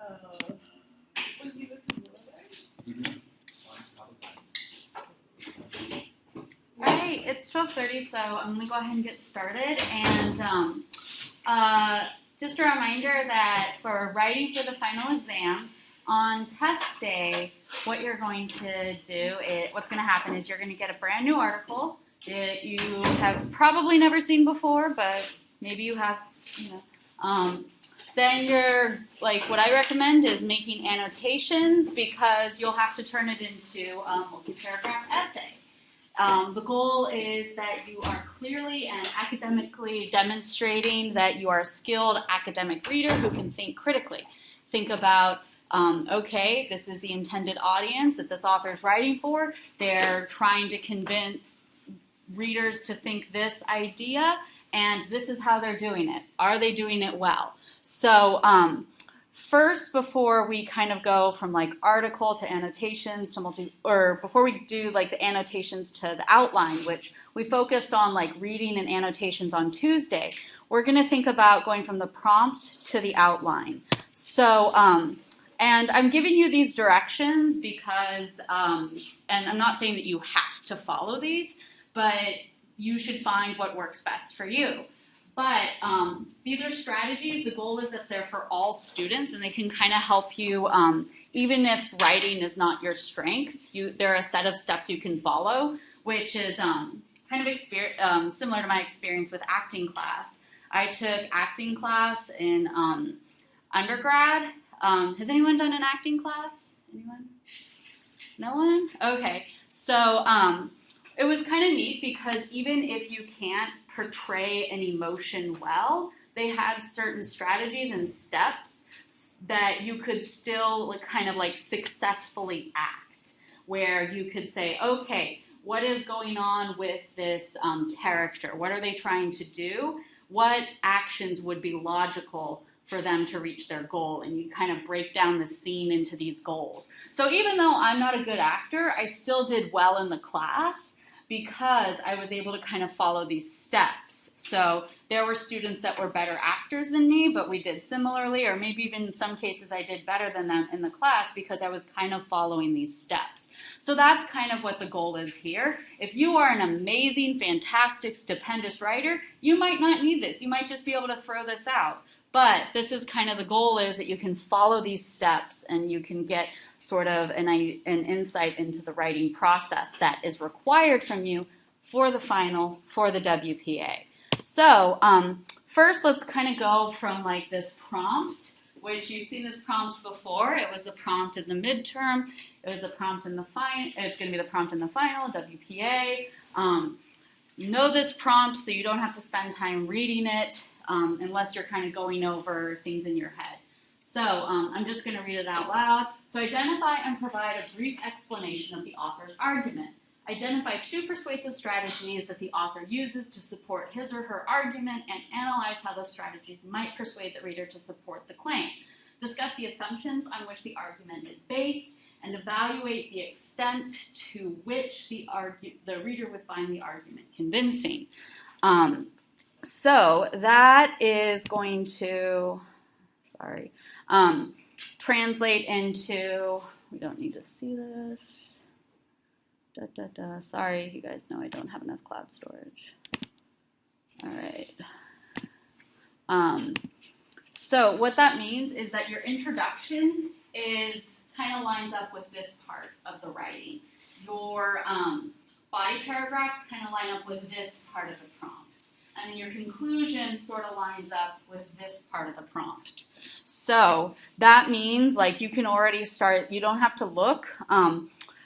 All right, it's 12:30, so I'm going to go ahead and get started. And just a reminder that for writing for the final exam, on test day, what you're going to do is, what's going to happen is you're going to get a brand new article that you have probably never seen before, but maybe you have, then you're, what I recommend is making annotations because you'll have to turn it into a multi-paragraph essay. The goal is that you are clearly and academically demonstrating that you are a skilled academic reader who can think critically. Think about, okay, this is the intended audience that this author is writing for. They're trying to convince readers to think this idea, and this is how they're doing it. Are they doing it well? So first, before we kind of go from article to annotations to before we do the annotations to the outline, which we focused on reading and annotations on Tuesday, we're going to think about going from the prompt to the outline. So, and I'm giving you these directions because, and I'm not saying that you have to follow these, but you should find what works best for you. But these are strategies. The goal is that they're for all students, and they can kind of help you, even if writing is not your strength. There are a set of steps you can follow, which is kind of similar to my experience with acting class. I took acting class in undergrad. Has anyone done an acting class? Anyone? No one? Okay. So it was kind of neat because even if you can't portray an emotion well, they had certain strategies and steps that you could still successfully act, where you could say, okay, what is going on with this character? What are they trying to do? What actions would be logical for them to reach their goal? And you kind of break down the scene into these goals. So even though I'm not a good actor, I still did well in the class because I was able to kind of follow these steps. So there were students that were better actors than me, but we did similarly, or maybe even in some cases I did better than them in the class because I was kind of following these steps. So that's kind of what the goal is here. If you are an amazing, fantastic, stupendous writer, you might not need this. You might just be able to throw this out. But this is kind of the goal, is that you can follow these steps and you can get sort of an insight into the writing process that is required from you for the final, for the WPA. So first, let's kind of go from this prompt, which you've seen this prompt before. It was the prompt in the midterm. It was the prompt in the final. It's going to be the prompt in the final, WPA. Know this prompt so you don't have to spend time reading it unless you're kind of going over things in your head. So I'm just going to read it out loud. So identify and provide a brief explanation of the author's argument. Identify 2 persuasive strategies that the author uses to support his or her argument and analyze how those strategies might persuade the reader to support the claim. Discuss the assumptions on which the argument is based and evaluate the extent to which the reader would find the argument convincing. So that is going to, translate into, we don't need to see this. Sorry, you guys know I don't have enough cloud storage. All right. So what that means is that your introduction kind of lines up with this part of the writing. Your body paragraphs kind of line up with this part of the prompt. And then your conclusion sort of lines up with this part of the prompt. So that means you can already start, you don't have to look.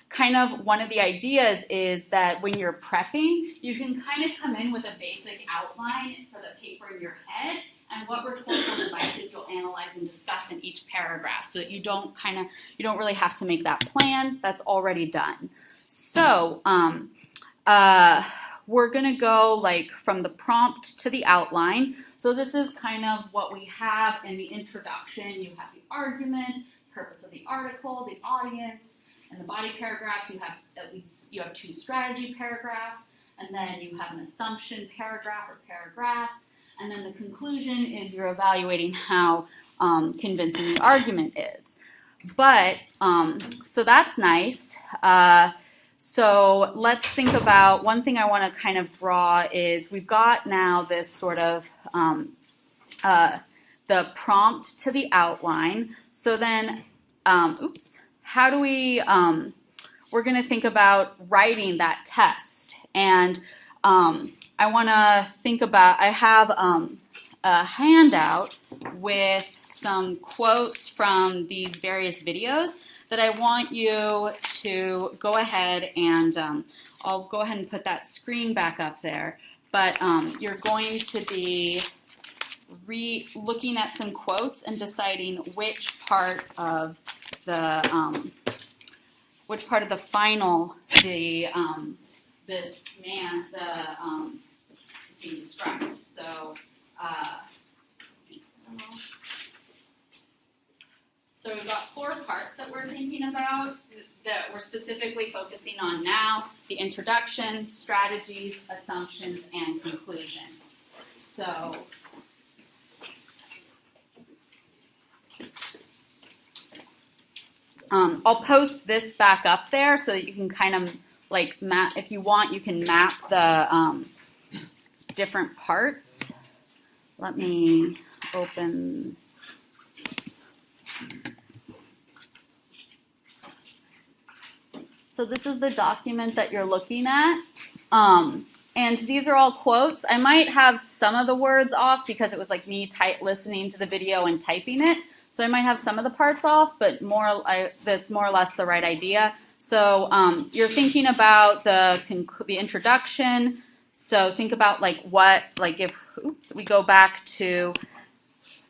Kind of one of the ideas is that when you're prepping, you can kind of come in with a basic outline for the paper in your head, and what rhetorical devices you'll analyze and discuss in each paragraph, so that you don't really have to make that plan. That's already done. So we're going to go from the prompt to the outline. So this is kind of what we have in the introduction. You have the argument, purpose of the article, the audience. In the body paragraphs, you have 2 strategy paragraphs, and then you have an assumption paragraph or paragraphs, And then the conclusion is you're evaluating how convincing the argument is. But, so that's nice. So let's think about, one thing I want to kind of draw is we've got now this sort of the prompt to the outline. So then, how do we, we're going to think about writing that test. And I want to think about, I have a handout with some quotes from these various videos that I want you to go ahead and, I'll go ahead and put that screen back up there. But you're going to be looking at some quotes and deciding which part of the final this man is being described. So. So we've got 4 parts that we're thinking about that we're specifically focusing on now: the introduction, strategies, assumptions, and conclusion. So I'll post this back up there so that you can kind of like map, if you want, you can map the different parts. Let me open. So this is the document that you're looking at. And these are all quotes. I might have some of the words off because it was like me listening to the video and typing it. So I might have some of the parts off, but that's more or less the right idea. So you're thinking about the introduction. So think about like what, like if we go back to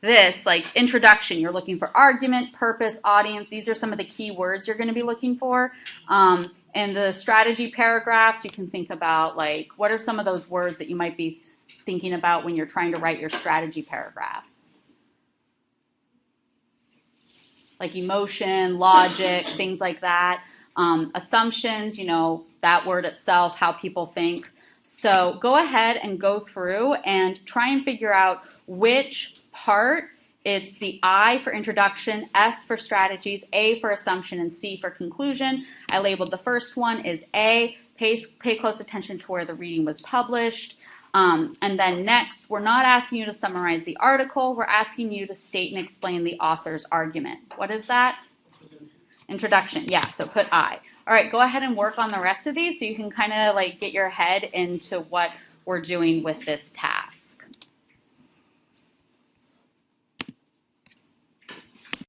this, like introduction, you're looking for argument, purpose, audience. These are some of the key words you're going to be looking for. And the strategy paragraphs, you can think about like what are some of those words that you might be thinking about when you're trying to write your strategy paragraphs. Like emotion, logic, things like that. Assumptions, you know, that word itself, how people think. So go ahead and go through and try and figure out which part. It's the I for introduction, S for strategies, A for assumption, and C for conclusion. I labeled the first one is A. Pay close attention to where the reading was published. And then next, we're not asking you to summarize the article. We're asking you to state and explain the author's argument. What is that? Introduction. Yeah, so put I. All right, go ahead and work on the rest of these so you can kind of like get your head into what we're doing with this task.